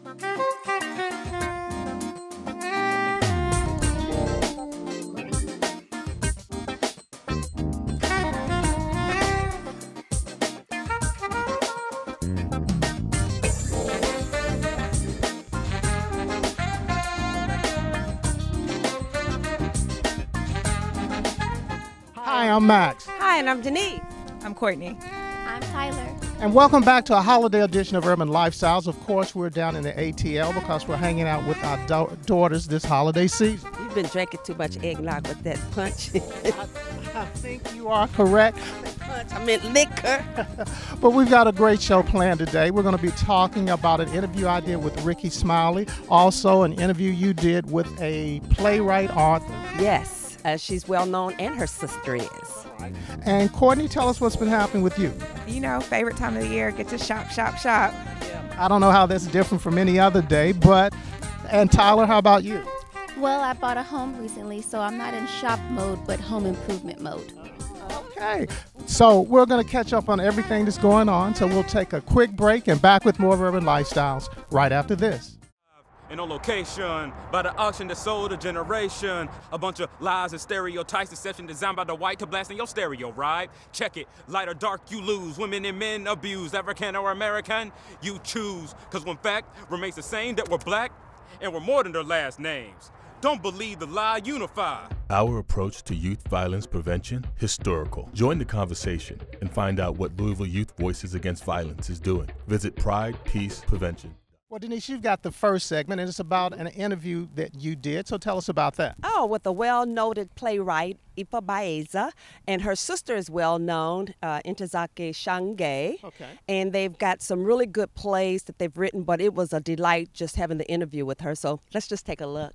Hi, I'm Max. Hi, and I'm Denise. I'm Courtney. I'm Tyler. And welcome back to a holiday edition of Urban Lifestyles. Of course, we're down in the ATL because we're hanging out with our daughters this holiday season. You've been drinking too much eggnog with that punch. I think you are correct. Punch, I meant liquor. But we've got a great show planned today. We're going to be talking about an interview I did with Ricky Smiley, also an interview you did with a playwright author. Yes, she's well known, and her sister is. And Courtney, tell us what's been happening with you. You know, favorite time of the year, get to shop, shop, shop. I don't know how that's different from any other day, and Tyler, how about you? Well, I bought a home recently, so I'm not in shop mode, but home improvement mode. Okay, so we're going to catch up on everything that's going on, so we'll take a quick break and back with more Urban Lifestyles right after this. And on location, by the auction that sold a generation. A bunch of lies and stereotypes, deception designed by the white to blast in your stereo, right? Check it, light or dark you lose, women and men abused, African or American, you choose. Cause when fact remains the same that we're black, and we're more than their last names. Don't believe the lie, unify. Our approach to youth violence prevention, historical. Join the conversation and find out what Louisville Youth Voices Against Violence is doing. Visit Pride, Peace, Prevention. Well, Denise, you've got the first segment, and it's about an interview that you did, so tell us about that. Oh, with a well-noted playwright, Ifa Baeza, and her sister is well-known, Ntozake Shange. Okay. And they've got some really good plays that they've written, but it was a delight just having the interview with her, so let's just take a look.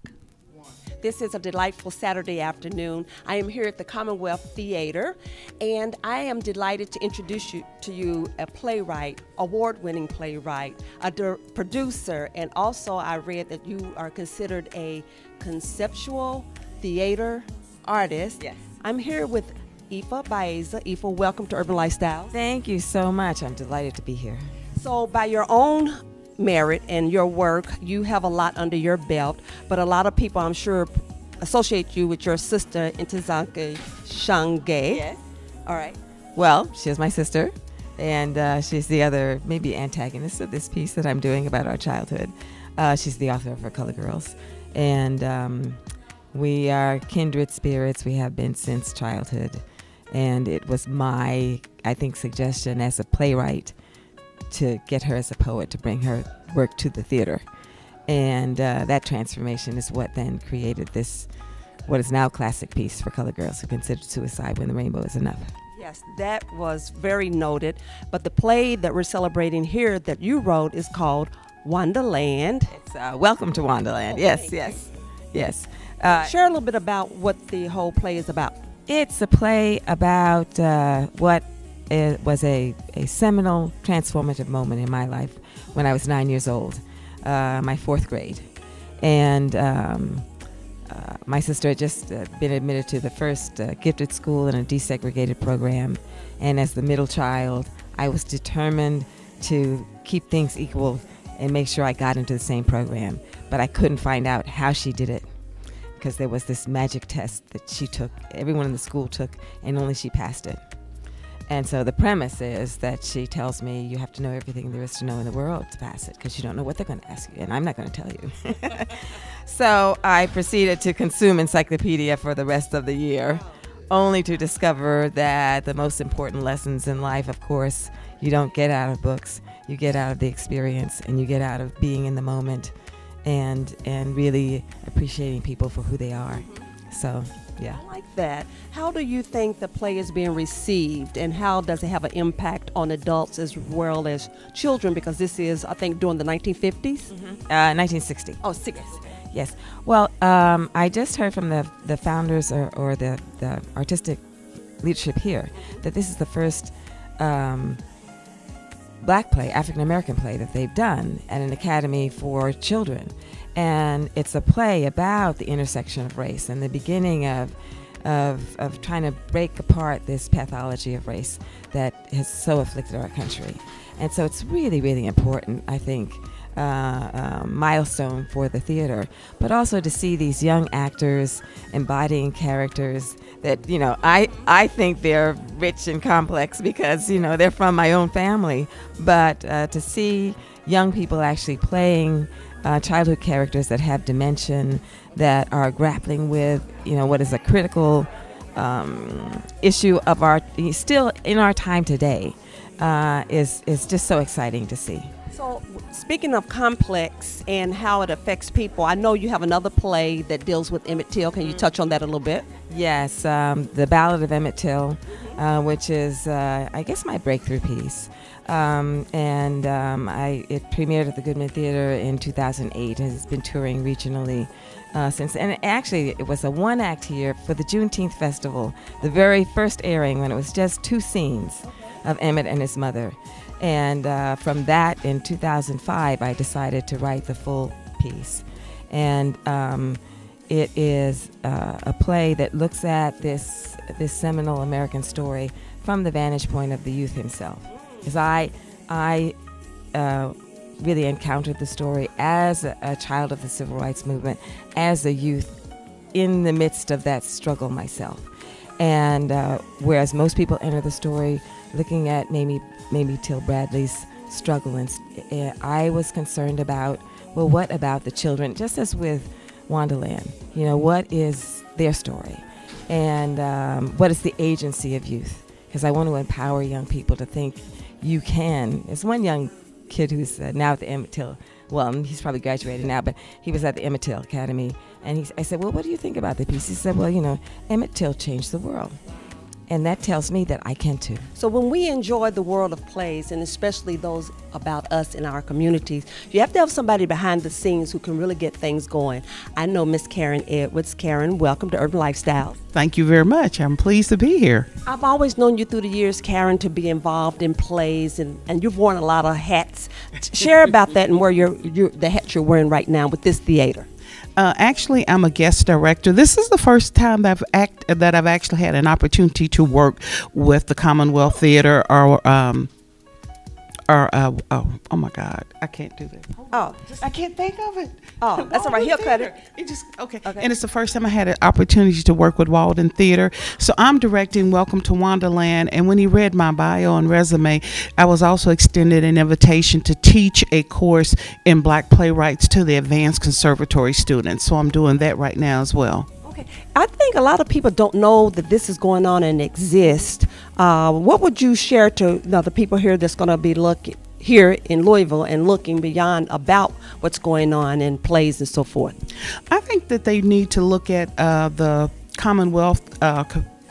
This is a delightful Saturday afternoon. I am here at the Commonwealth Theater, and I am delighted to introduce to you a playwright, award-winning playwright, a producer, and also I read that you are considered a conceptual theater artist. Yes. I'm here with Ifa Baeza. Ifa, welcome to Urban Lifestyles. Thank you so much. I'm delighted to be here. So by your own merit and your work, you have a lot under your belt, but a lot of people, I'm sure, associate you with your sister, Ntozake Shange. Yes. All right. Well, she is my sister, and she's the other, maybe antagonist of this piece that I'm doing about our childhood. She's the author of For Color Girls, and we are kindred spirits. We have been since childhood, and it was my, I think, suggestion as a playwright to get her as a poet, to bring her work to the theater. And that transformation is what then created this, what is now classic piece, For Color Girls Who Consider Suicide When the Rainbow Is Enough. Yes, that was very noted. But the play that we're celebrating here that you wrote is called Wonderland. It's Welcome to Wonderland. Yes, yes, yes. Share a little bit about what the whole play is about. It's a play about what was a seminal, transformative moment in my life when I was 9 years old, my fourth grade. And my sister had just been admitted to the first gifted school in a desegregated program. And as the middle child, I was determined to keep things equal and make sure I got into the same program. But I couldn't find out how she did it, because there was this magic test that she took, everyone in the school took, and only she passed it. And so the premise is that she tells me you have to know everything there is to know in the world to pass it, because you don't know what they're going to ask you, and I'm not going to tell you. So I proceeded to consume encyclopedia for the rest of the year, only to discover that the most important lessons in life, of course, you don't get out of books. You get out of the experience, and you get out of being in the moment and really appreciating people for who they are. So, yeah. I like that. How do you think the play is being received, and how does it have an impact on adults as well as children? Because this is, I think, during the 1950s? 1960. Oh, 60. Yes. Well, I just heard from the founders or the artistic leadership here that this is the first black play, African-American play that they've done at an academy for children. And it's a play about the intersection of race and the beginning of trying to break apart this pathology of race that has so afflicted our country. And so it's really, really important, I think, milestone for the theater, but also to see these young actors embodying characters that, you know, I think they're rich and complex because, you know, they're from my own family, but to see young people actually playing childhood characters that have dimension, that are grappling with, you know, what is a critical issue of our, still in our time today, is just so exciting to see. So, speaking of complex and how it affects people, I know you have another play that deals with Emmett Till. Can you touch on that a little bit? Yes, The Ballad of Emmett Till, which is, I guess, my breakthrough piece. It premiered at the Goodman Theater in 2008 and has been touring regionally since. And it was a one-act here for the Juneteenth Festival, the very first airing when it was just 2 scenes of Emmett and his mother. And from that, in 2005, I decided to write the full piece. And it is a play that looks at this seminal American story from the vantage point of the youth himself. Because I really encountered the story as a child of the Civil Rights Movement, as a youth in the midst of that struggle myself. And whereas most people enter the story looking at maybe Till Bradley's struggle, and I was concerned about, well, what about the children? Just as with Wonderland, you know, what is their story? And what is the agency of youth? Because I want to empower young people to think you can. There's one young kid who's now at the Emmett Till, well, he's probably graduated now, but he was at the Emmett Till Academy. And I said, well, what do you think about the piece? He said, well, you know, Emmett Till changed the world. And that tells me that I can too. So when we enjoy the world of plays, and especially those about us in our communities, you have to have somebody behind the scenes who can really get things going. I know Miss Karen Edwards. Karen, welcome to Urban Lifestyles. Thank you very much. I'm pleased to be here. I've always known you through the years, Karen, to be involved in plays, and you've worn a lot of hats. Share about that and where the hat you're wearing right now with this theater. Actually, I'm a guest director. This is the first time that I've actually had an opportunity to work with the Commonwealth Theater oh my God, I can't do that. I can't think of it. That's all right. He'll cut it. Okay. And it's the first time I had an opportunity to work with Walden Theater. So I'm directing Welcome to Wonderland. And when he read my bio and resume, I was also extended an invitation to teach a course in Black playwrights to the advanced conservatory students. So I'm doing that right now as well. Okay. I think a lot of people don't know that this is going on and exists. What would you share to the people here that's going to be looking here in Louisville and looking beyond about what's going on in plays and so forth? I think that they need to look at the Commonwealth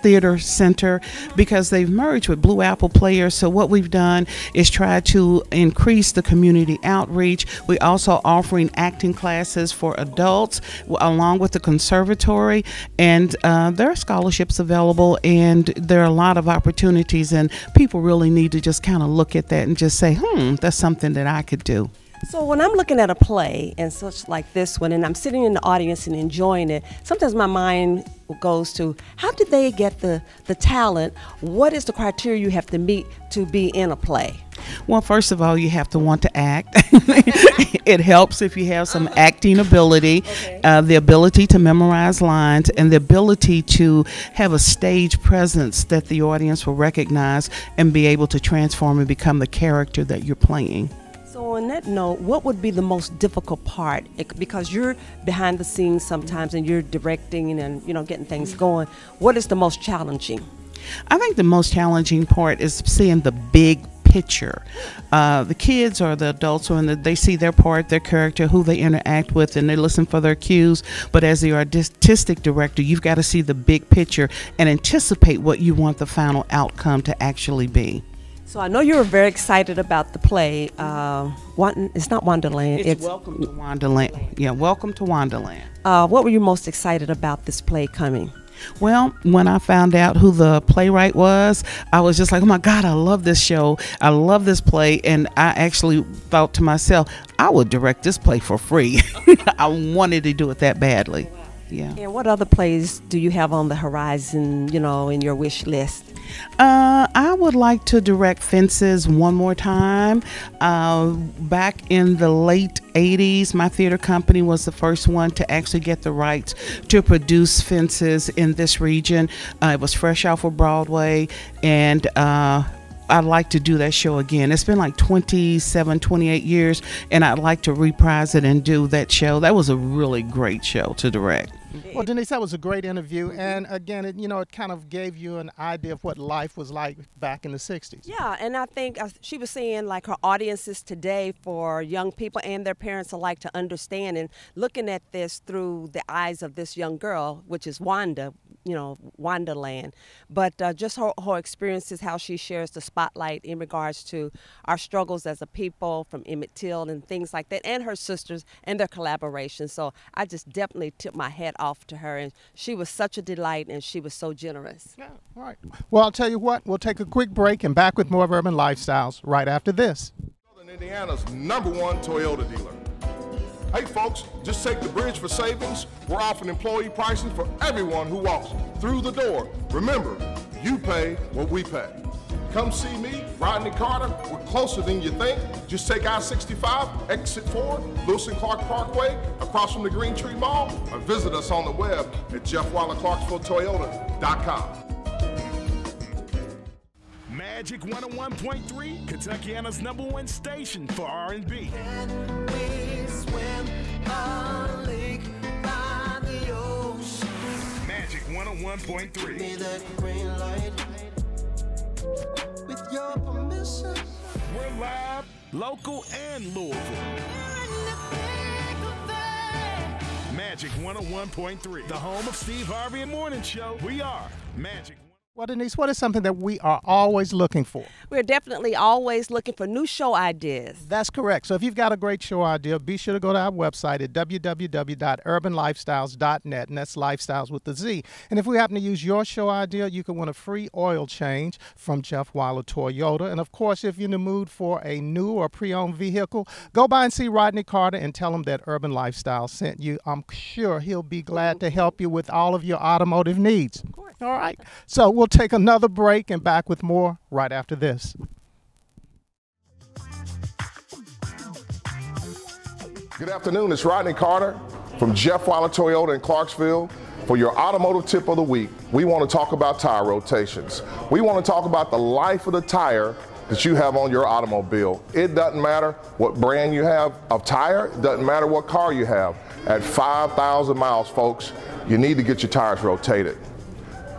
Theater Center, because they've merged with Blue Apple Players. So what we've done is try to increase the community outreach. We also offering acting classes for adults along with the conservatory, and there are scholarships available, and there are a lot of opportunities, and people really need to just kind of look at that and just say, that's something that I could do. So when I'm looking at a play and such like this one, and I'm sitting in the audience and enjoying it, sometimes my mind goes to, how did they get the talent? What is the criteria you have to meet to be in a play? Well, first of all, you have to want to act. It helps if you have some acting ability, the ability to memorize lines, and the ability to have a stage presence that the audience will recognize and be able to transform and become the character that you're playing. So on that note, what would be the most difficult part? Because you're behind the scenes sometimes and you're directing and getting things going. What is the most challenging? I think the most challenging part is seeing the big picture. The kids or the adults, when they see their part, their character, who they interact with, and they listen for their cues. But as the artistic director, you've got to see the big picture and anticipate what you want the final outcome to actually be. So I know you were very excited about the play. It's not Wonderland. It's Welcome to Wonderland. Yeah, Welcome to Wonderland. What were you most excited about this play coming? Well, when I found out who the playwright was, I was just like, oh my God, I love this show. I love this play. And I actually thought to myself, I would direct this play for free. I wanted to do it that badly. Yeah. And what other plays do you have on the horizon, you know, in your wish list? I would like to direct Fences one more time. Back in the late 80s, my theater company was the first one to actually get the rights to produce Fences in this region. It was fresh off of Broadway, and I'd like to do that show again. It's been like 27, 28 years, and I'd like to reprise it and do that show. That was a really great show to direct. Well, Denise, that was a great interview, and again, it kind of gave you an idea of what life was like back in the 60s. Yeah, and I think she was saying like her audiences today for young people and their parents alike to understand, and looking at this through the eyes of this young girl, which is Wanda, Wandaland, but just her experiences, how she shares the spotlight in regards to our struggles as a people from Emmett Till and things like that, and her sisters and their collaboration. So I just definitely tip my hat off to her, and she was such a delight, and she was so generous. Yeah, all right. Well, I'll tell you what, we'll take a quick break and back with more of Urban Lifestyles right after this. Southern Indiana's #1 Toyota dealer. Hey folks, just take the bridge for savings. We're offering employee pricing for everyone who walks through the door. Remember, you pay what we pay. Come see me, Rodney Carter. We're closer than you think. Just take I-65, exit 4, Lewis and Clark Parkway, across from the Green Tree Mall, or visit us on the web at JeffWeilerClarksvilleToyota.com. Magic 101.3, Kentuckiana's #1 station for R&B. Magic 101.3. With your permission. We're live, local, and Louisville. Magic 101.3, the home of Steve Harvey and Morning Show. We are Magic. Well, Denise, what is something that we are always looking for? We're definitely always looking for new show ideas. That's correct. So if you've got a great show idea, be sure to go to our website at www.urbanlifestyles.net, and that's lifestyles with the Z. And if we happen to use your show idea, you can win a free oil change from Jeff Weiler Toyota. And of course, if you're in the mood for a new or pre-owned vehicle, go by and see Rodney Carter and tell him that Urban Lifestyle sent you. I'm sure he'll be glad to help you with all of your automotive needs. Of course. All right. So we'll take another break and back with more right after this. Good afternoon, it's Rodney Carter from Jeff Weiler Toyota in Clarksville. For your automotive tip of the week, we want to talk about tire rotations. We want to talk about the life of the tire that you have on your automobile. It doesn't matter what brand you have of tire, it doesn't matter what car you have. At 5,000 miles, folks, you need to get your tires rotated.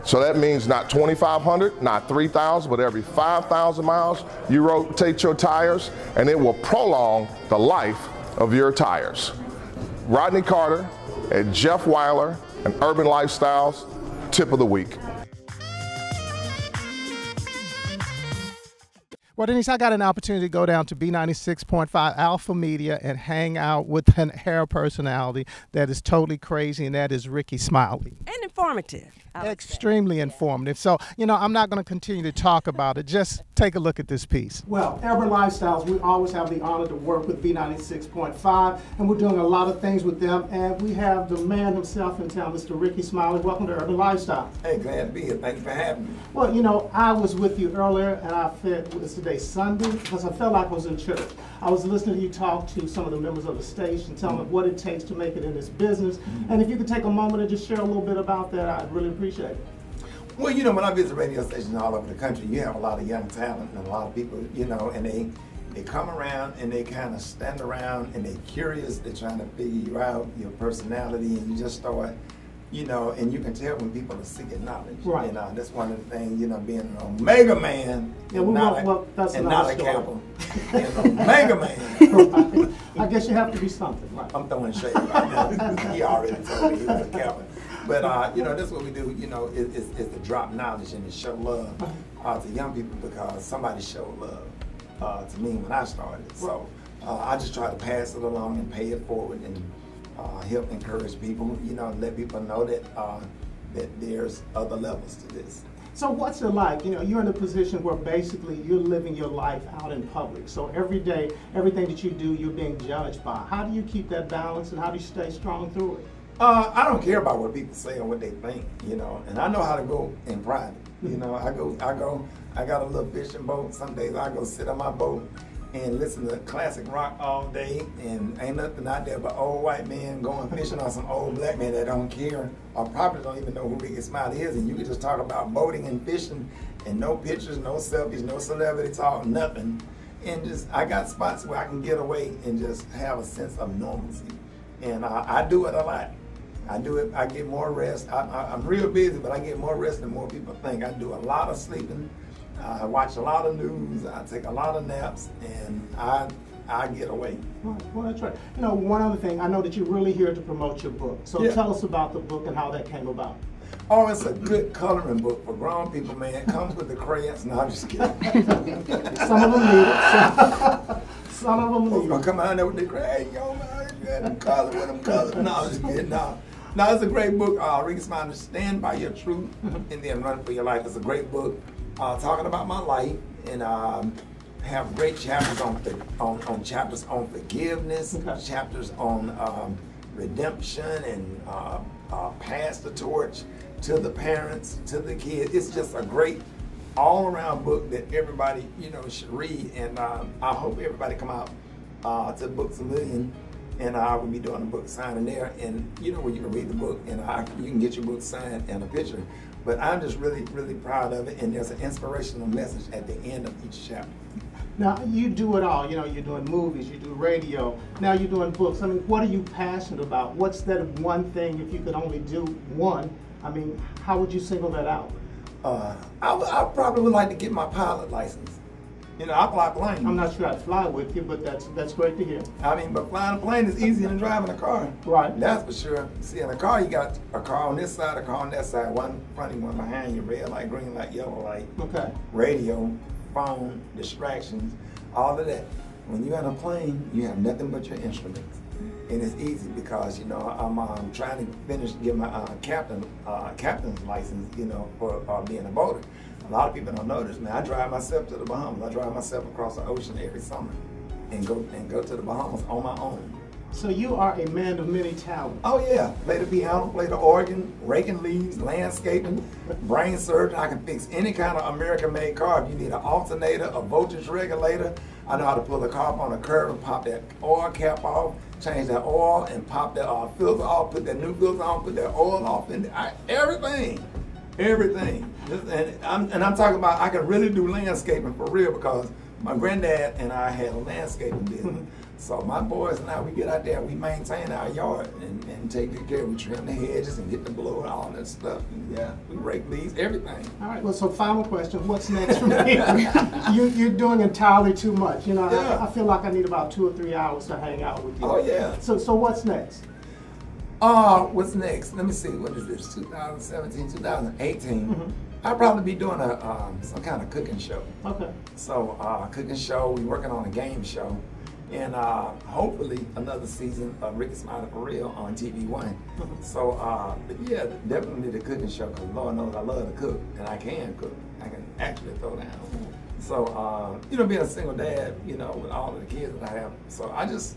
So that means not 2,500, not 3,000, but every 5,000 miles, you rotate your tires, and it will prolong the life of your tires. Rodney Carter at Jeff Weiler and Urban Lifestyles, tip of the week. Well, Denise, I got an opportunity to go down to B96.5 Alpha Media and hang out with an hair personality that is totally crazy, and that is Ricky Smiley. And informative. Extremely informative. So, I'm not going to continue to talk about it. Just take a look at this piece. Well, Urban Lifestyles, we always have the honor to work with B96.5, and we're doing a lot of things with them. And we have the man himself in town, Mr. Ricky Smiley. Welcome to Urban Lifestyle. Hey, glad to be here. Thank you for having me. Well, I was with you earlier, and I felt, it's today Sunday, because I felt like I was in church. I was listening to you talk to some of the members of the station, telling them what it takes to make it in this business. And if you could take a moment and just share a little bit about that, I'd really appreciate it. Well, when I visit radio stations all over the country, you have a lot of young talent and a lot of people, and they come around and they kind of stand around and they're curious, they're trying to figure you out, your personality, and you just start, and you can tell when people are seeking knowledge. Right. That's one of the things, being an Omega man and not a Kappa. Omega man. Right. I guess you have to be something, right? I'm throwing shade right now. He already told me he was a Kappa. But, that's what we do, is to drop knowledge and to show love to young people, because somebody showed love to me when I started. So I just try to pass it along and pay it forward and help encourage people, let people know that that there's other levels to this. So what's it like? You're in a position where basically you're living your life out in public. So every day, everything that you do, you're being judged by. How do you keep that balance, and how do you stay strong through it? I don't care about what people say or what they think, you know, and I know how to go in private. You know, I got a little fishing boat. Some days I go sit on my boat and listen to classic rock all day, and ain't nothing out there but old white men going fishing or some old black man that don't care or probably don't even know who Ricky Smiley is, and you can just talk about boating and fishing and no pictures, no selfies, no celebrity talk, nothing. And just, I got spots where I can get away and just have a sense of normalcy. And I do it a lot. I do it, I get more rest. I'm real busy, but I get more rest than more people think. I do a lot of sleeping. I watch a lot of news. I take a lot of naps, and I get away. Well, that's right. You know, one other thing, I know that you're really here to promote your book. So Yeah. tell us about the book and how that came about. Oh, it's a good coloring book for grown people, man. It comes with the crayons. No, I'm just kidding. Some of them need it. Some of them need Folks it. gonna come out there with the crayons, yo, man. You got them colors with them colors. No, I'm just kidding. No, it's a great book. Ricky Smiley, Stand by Your Truth and Then Run for Your Life. It's a great book talking about my life, and have great chapters on chapters on forgiveness, chapters on redemption, and pass the torch to the parents, to the kids. It's just a great all-around book that everybody, you know, should read, and I hope everybody come out to Books A Million, and I will be doing a book signing there, and you know where you can read the book, and you can get your book signed and a picture. But I'm just really, really proud of it, and there's an inspirational message at the end of each chapter. Now, you do it all. You know, you're doing movies, you do radio, now you're doing books. I mean, what are you passionate about? What's that one thing, if you could only do one, I mean, how would you single that out? I probably would like to get my pilot license. You know, I fly planes. I'm not sure I'd fly with you, but that's great to hear. I mean, but flying a plane is easier than driving a car. Right. That's for sure. See, in a car, you got a car on this side, a car on that side, one in front of you, one behind you, red light, green light, yellow light, Okay. radio, phone, distractions, all of that. When you're on a plane, you have nothing but your instruments. And it's easy because, you know, I'm trying to get my captain's license, you know, for being a boater. A lot of people don't know this, man. I drive myself to the Bahamas. I drive myself across the ocean every summer and go to the Bahamas on my own. So you are a man of many talents. Oh yeah, play the piano, play the organ, raking leaves, landscaping, brain surgeon. I can fix any kind of American-made car. If you need an alternator, a voltage regulator, I know how to pull the car up on a curve and pop that oil cap off, change that oil and pop that filter off, put that new filter on, put that oil off, and everything. Everything. And I'm talking about, I can really do landscaping for real because my granddad and I had a landscaping business. So my boys and I, we get out there, we maintain our yard and take good care. We trim the hedges and get the blower and all that stuff. And yeah, we rake leaves, everything. All right, well, so final question, what's next for me? You're doing entirely too much. You know, Yeah. I feel like I need about 2 or 3 hours to hang out with you. Oh yeah. So what's next? What's next? Let me see, what is this, 2017, 2018? I'll probably be doing some kind of cooking show. Okay. So, cooking show, we're working on a game show, and hopefully another season of Ricky Smiley for Real on TV1. So, but yeah, definitely the cooking show, because Lord knows I love to cook, and I can cook. I can actually throw down. So, you know, being a single dad, you know, with all of the kids that I have, so I just,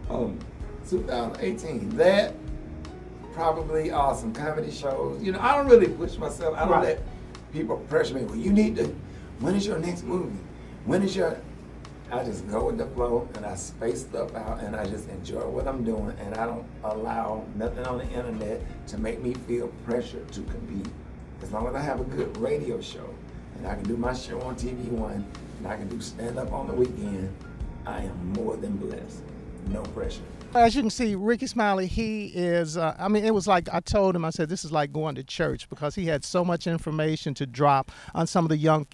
2018, that, probably some comedy shows. You know, I don't really push myself. I don't let people pressure me. Well, you need to, when is your next movie? When is your, I just go with the flow and I space stuff out and I just enjoy what I'm doing, and I don't allow nothing on the internet to make me feel pressure to compete. As long as I have a good radio show and I can do my show on TV1 and I can do stand up on the weekend, I am more than blessed. No pressure. As you can see, Ricky Smiley, he is, I mean, it was like, I told him, I said, this is like going to church, because he had so much information to drop on some of the young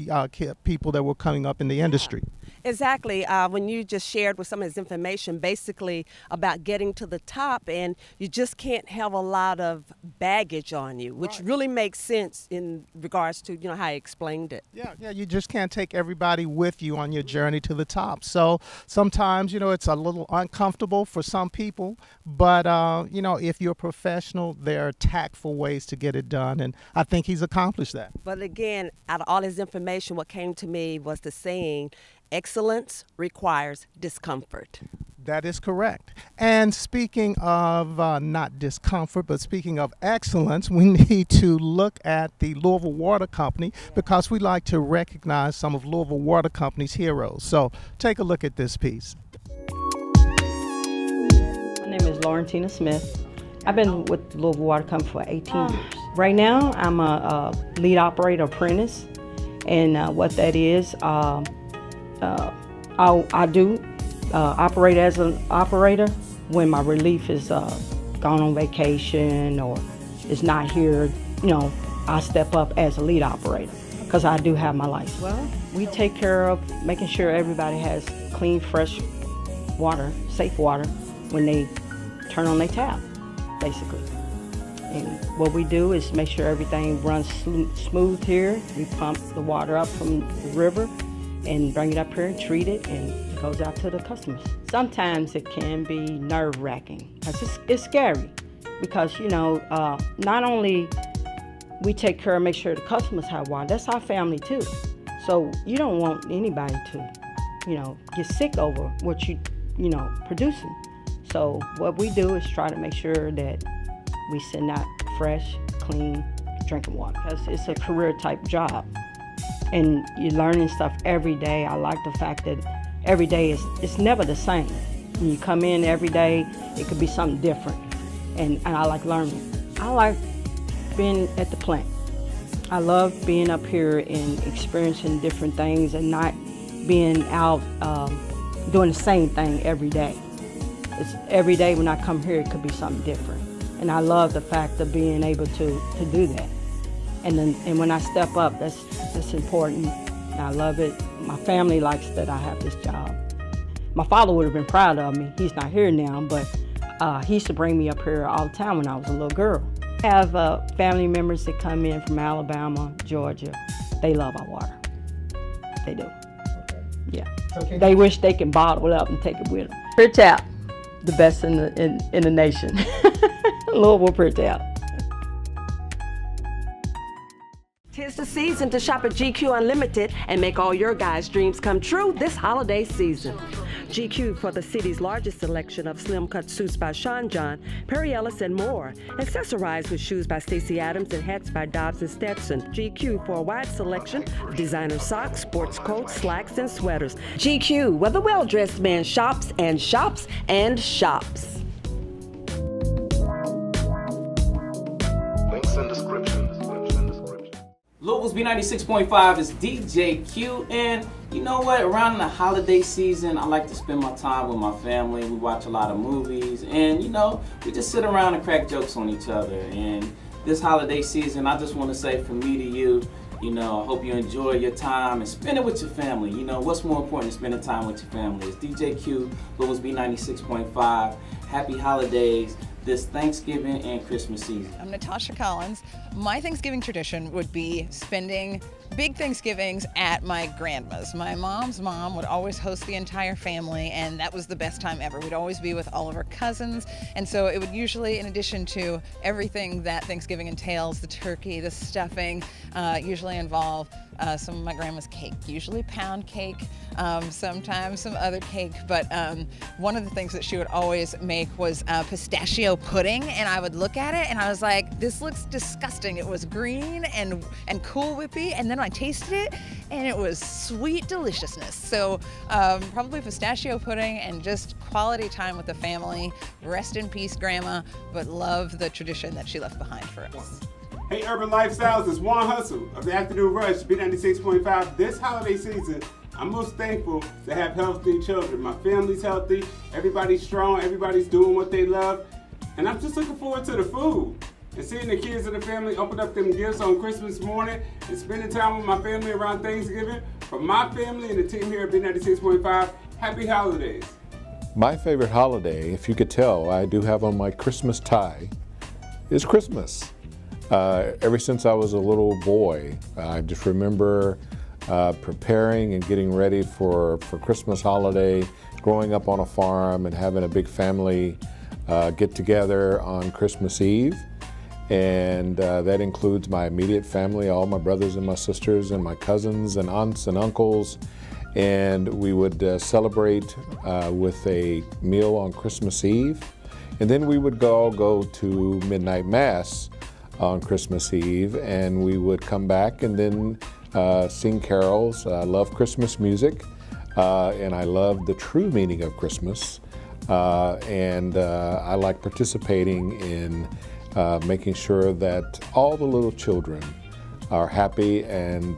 people that were coming up in the industry. Exactly. When you just shared with some of his information basically about getting to the top, and you just can't have a lot of baggage on you, which really makes sense in regards to, you know, how he explained it. Yeah, you just can't take everybody with you on your journey to the top. So sometimes, you know, it's a little uncomfortable for some people, but, you know, if you're a professional, there are tactful ways to get it done, and I think he's accomplished that. But again, out of all his information, what came to me was the saying, excellence requires discomfort. That is correct. And speaking of not discomfort, but speaking of excellence, we need to look at the Louisville Water Company because we like to recognize some of Louisville Water Company's heroes. So take a look at this piece. My name is Laurentina Smith. I've been with Louisville Water Company for 18 years. Right now, I'm a lead operator apprentice, and what that is, I do operate as an operator when my relief is gone on vacation or is not here. You know, I step up as a lead operator because I do have my license. Well, we take care of making sure everybody has clean, fresh water, safe water when they turn on their tap, basically. And what we do is make sure everything runs smooth here. We pump the water up from the river and bring it up here and treat it, and it goes out to the customers. Sometimes it can be nerve-wracking because it's scary because, you know, not only we take care of make sure the customers have water, that's our family too. So you don't want anybody to, you know, get sick over what you know, producing. So what we do is try to make sure that we send out fresh, clean drinking water because it's a career type job. And you're learning stuff every day. I like the fact that every day it's never the same. When you come in every day, it could be something different. And I like learning. I like being at the plant. I love being up here and experiencing different things and not being out doing the same thing every day. It's every day when I come here, it could be something different. And I love the fact of being able to do that. And when I step up, that's important. And I love it. My family likes that I have this job. My father would have been proud of me. He's not here now, but he used to bring me up here all the time when I was a little girl. I have family members that come in from Alabama, Georgia. They love our water. They do. Yeah. Okay. They wish they can bottle it up and take it with them. Pure Tap, the best in the nation. Louisville Pure Tap. 'Tis the season to shop at GQ Unlimited and make all your guys' dreams come true this holiday season. GQ for the city's largest selection of slim-cut suits by Sean John, Perry Ellis, and more. Accessorized with shoes by Stacey Adams and hats by Dobbs and Stetson. GQ for a wide selection of designer socks, sports coats, slacks, and sweaters. GQ, where the well-dressed man shops and shops and shops. Links in description. Louisville's B96.5 is DJ Q, and you know what? Around the holiday season, I like to spend my time with my family. We watch a lot of movies, and you know, we just sit around and crack jokes on each other. And this holiday season, I just want to say from me to you, you know, I hope you enjoy your time and spend it with your family. You know, what's more important than spending time with your family? It's DJ Q, Louisville's B96.5. Happy holidays this Thanksgiving and Christmas season. I'm Natasha Collins. My Thanksgiving tradition would be spending big Thanksgivings at my grandma's. My mom's mom would always host the entire family, and that was the best time ever. We'd always be with all of our cousins, and so it would usually, in addition to everything that Thanksgiving entails, the turkey, the stuffing, usually involve some of my grandma's cake, usually pound cake, sometimes some other cake, but one of the things that she would always make was pistachio pudding, and I would look at it and I was like, this looks disgusting. It was green and Cool Whippy, and then I tasted it and it was sweet deliciousness. So probably pistachio pudding and just quality time with the family. Rest in peace, Grandma, but love the tradition that she left behind for us. Hey, Urban Lifestyles, it's Juan Hustle of the Afternoon Rush, B96.5. This holiday season, I'm most thankful to have healthy children. My family's healthy, everybody's strong, everybody's doing what they love, and I'm just looking forward to the food. And seeing the kids of the family open up them gifts on Christmas morning and spending time with my family around Thanksgiving. From my family and the team here at B96.5, happy holidays. My favorite holiday, if you could tell, I do have on my Christmas tie, is Christmas. Ever since I was a little boy, I just remember preparing and getting ready for Christmas holiday, growing up on a farm and having a big family get together on Christmas Eve. And that includes my immediate family, all my brothers and my sisters and my cousins and aunts and uncles. and we would celebrate with a meal on Christmas Eve. And then we would all go to midnight mass on Christmas Eve, and we would come back and then sing carols. I love Christmas music, and I love the true meaning of Christmas. And I like participating in making sure that all the little children are happy and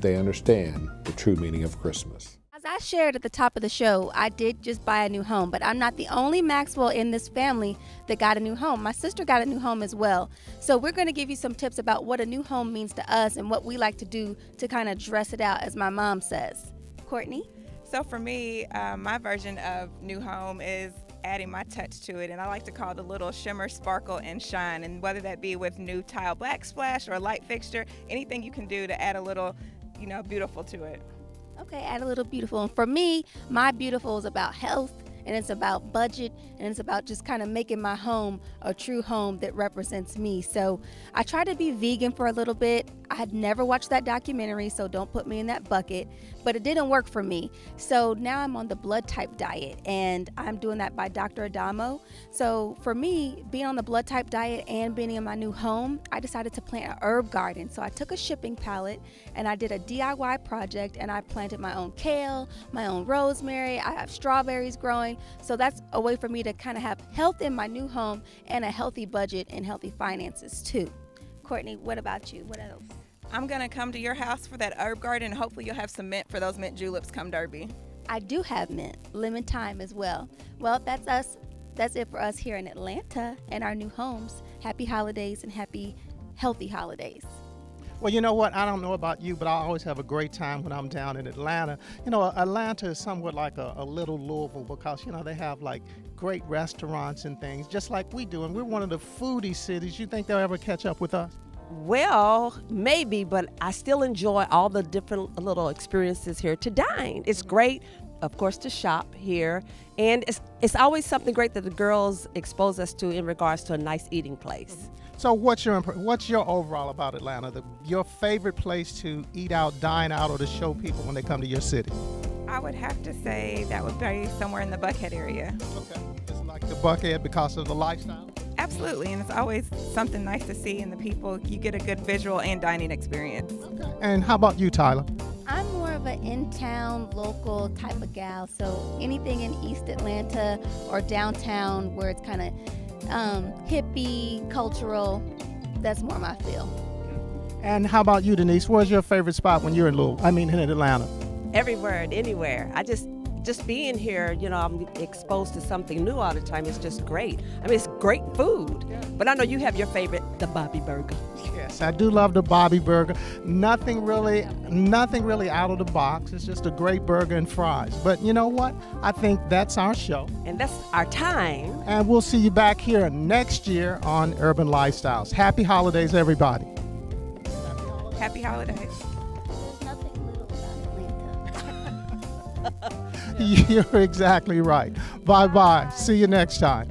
they understand the true meaning of Christmas. As I shared at the top of the show, I did just buy a new home, but I'm not the only Maxwell in this family that got a new home. My sister got a new home as well. So we're going to give you some tips about what a new home means to us and what we like to do to kind of dress it out, as my mom says. Courtney? So for me, my version of new home is adding my touch to it, and I like to call it a little shimmer, sparkle, and shine. And whether that be with new tile black splash or a light fixture, anything you can do to add a little, beautiful to it. Okay, add a little beautiful. And for me, my beautiful is about health, and it's about budget, and it's about just kind of making my home a true home that represents me. So I tried to be vegan for a little bit. I had never watched that documentary, so don't put me in that bucket, but it didn't work for me. So now I'm on the blood type diet, and I'm doing that by Dr. Adamo. So for me, being on the blood type diet and being in my new home, I decided to plant an herb garden. So I took a shipping pallet and I did a DIY project, and I planted my own kale, my own rosemary. I have strawberries growing. So that's a way for me to kind of have health in my new home and a healthy budget and healthy finances too. Courtney, what about you? What else? I'm gonna come to your house for that herb garden, and hopefully you'll have some mint for those mint juleps come Derby. I do have mint, lemon thyme as well. Well, that's us. That's it for us here in Atlanta and our new homes. Happy holidays and happy, healthy holidays. Well, you know what? I don't know about you, but I always have a great time when I'm down in Atlanta. You know, Atlanta is somewhat like a little Louisville because, they have like great restaurants and things, just like we do. And we're one of the foodie cities. You think they'll ever catch up with us? Well, maybe, but I still enjoy all the different little experiences here to dine. It's great, of course, to shop here. And it's always something great that the girls expose us to in regards to a nice eating place. So what's your overall about Atlanta? Your favorite place to eat out, dine out, or to show people when they come to your city? I would have to say that would be somewhere in the Buckhead area. Okay, it's like the Buckhead because of the lifestyle? Absolutely, and it's always something nice to see in the people. You get a good visual and dining experience. Okay. And how about you, Tyler? I'm more of an in-town, local type of gal, so anything in East Atlanta or downtown where it's kind of hippie, cultural, that's more my feel. And how about you, Denise? Where's your favorite spot when you're in Atlanta? Everywhere and anywhere. I just being here, I'm exposed to something new all the time. It's just great. I mean, it's great food. But I know you have your favorite, the Bobby Burger. Yes, I do love the Bobby Burger. Nothing really out of the box. It's just a great burger and fries. But you know what? I think that's our show. And that's our time. And we'll see you back here next year on Urban Lifestyles. Happy holidays, everybody. Happy holidays. There's nothing little about Atlanta. You're exactly right. Bye-bye. See you next time.